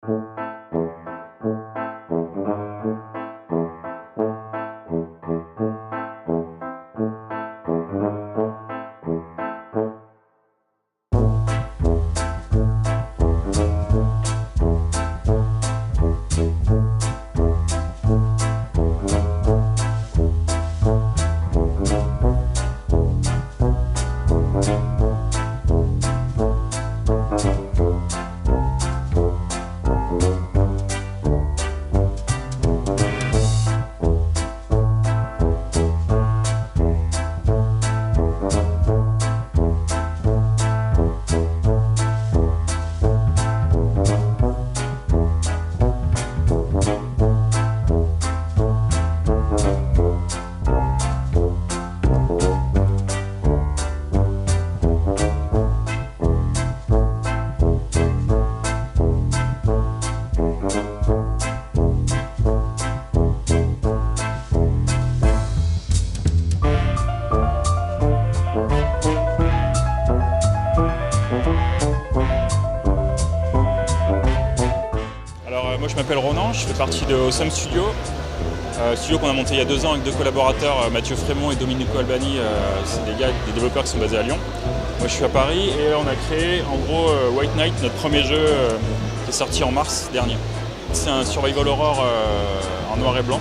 Moi je m'appelle Ronan, je fais partie de Awesome Studio, studio qu'on a monté il y a 2 ans avec 2 collaborateurs, Mathieu Frémont et Domenico Albani. C'est des développeurs qui sont basés à Lyon. Moi je suis à Paris et on a créé en gros White Knight, notre premier jeu qui est sorti en mars dernier. C'est un survival horror en noir et blanc.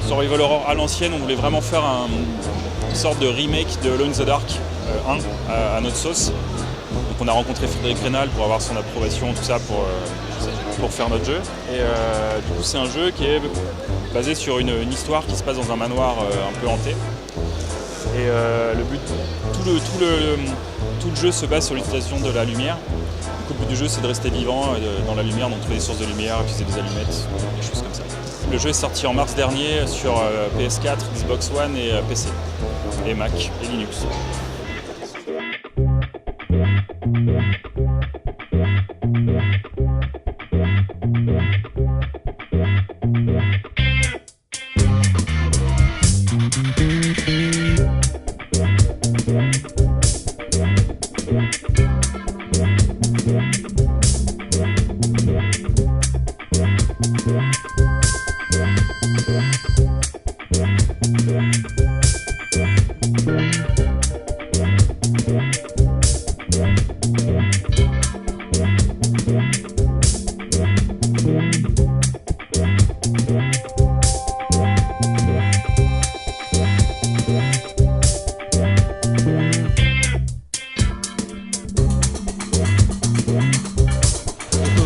Survival horror à l'ancienne, on voulait vraiment faire une sorte de remake de Alone in the Dark 1 à notre sauce. Donc on a rencontré Frédéric Rénal pour avoir son approbation, tout ça pour faire notre jeu. Et du coup c'est un jeu qui est basé sur une histoire qui se passe dans un manoir un peu hanté. Et le but, tout le jeu se base sur l'utilisation de la lumière. Donc, le but du jeu c'est de rester vivant dans la lumière, donc trouver des sources de lumière, utiliser des allumettes, des choses comme ça. Le jeu est sorti en mars dernier sur PS4, Xbox One et PC, et Mac et Linux.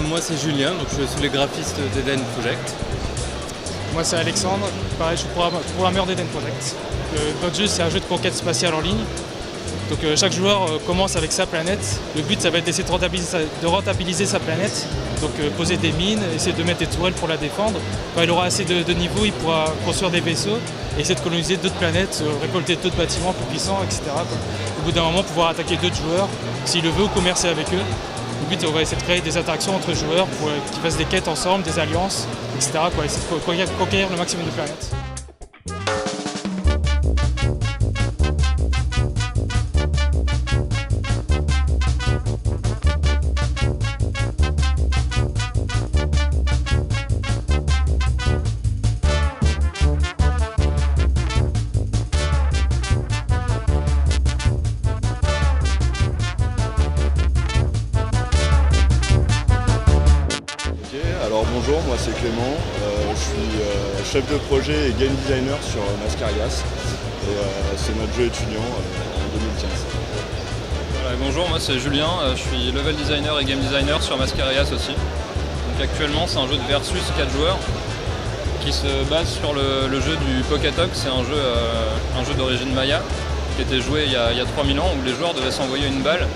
Moi c'est Julien, donc je suis le graphiste d'Eden Project. Moi c'est Alexandre, pareil je suis programmeur d'Eden Project. Notre jeu c'est un jeu de conquête spatiale en ligne. Donc chaque joueur commence avec sa planète. Le but ça va être d'essayer de rentabiliser sa planète. Donc poser des mines, essayer de mettre des tourelles pour la défendre. Quand il aura assez de niveau, il pourra construire des vaisseaux, et essayer de coloniser d'autres planètes, récolter d'autres bâtiments plus puissants, etc. Au bout d'un moment pouvoir attaquer d'autres joueurs, s'il le veut, ou commercer avec eux. Le but, on va essayer de créer des interactions entre joueurs pour qu'ils fassent des quêtes ensemble, des alliances, etc. Essayer de conquérir le maximum de planètes. Alors bonjour, moi c'est Clément, je suis chef de projet et game designer sur Mascarias et c'est notre jeu étudiant en 2015. Voilà, bonjour, moi c'est Julien, je suis level designer et game designer sur Mascarias aussi. Donc actuellement c'est un jeu de versus 4 joueurs qui se base sur le jeu du Pokétok. C'est un jeu d'origine maya qui était joué il y a 3000 ans, où les joueurs devaient s'envoyer une balle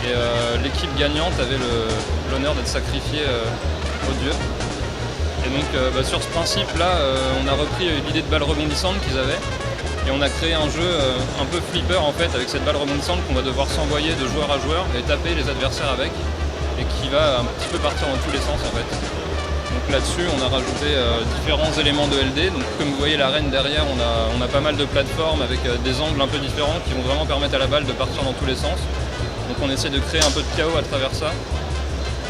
et l'équipe gagnante avait l'honneur d'être sacrifiée au dieu. Et donc sur ce principe là on a repris l'idée de balle rebondissante qu'ils avaient et on a créé un jeu un peu flipper en fait, avec cette balle rebondissante qu'on va devoir s'envoyer de joueur à joueur et taper les adversaires avec, et qui va un petit peu partir dans tous les sens en fait. Donc là-dessus on a rajouté différents éléments de LD. Donc comme vous voyez l'arène derrière, on a pas mal de plateformes avec des angles un peu différents qui vont vraiment permettre à la balle de partir dans tous les sens. Donc on essaie de créer un peu de chaos à travers ça.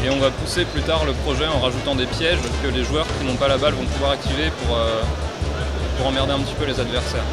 Et on va pousser plus tard le projet en rajoutant des pièges que les joueurs qui n'ont pas la balle vont pouvoir activer pour emmerder un petit peu les adversaires.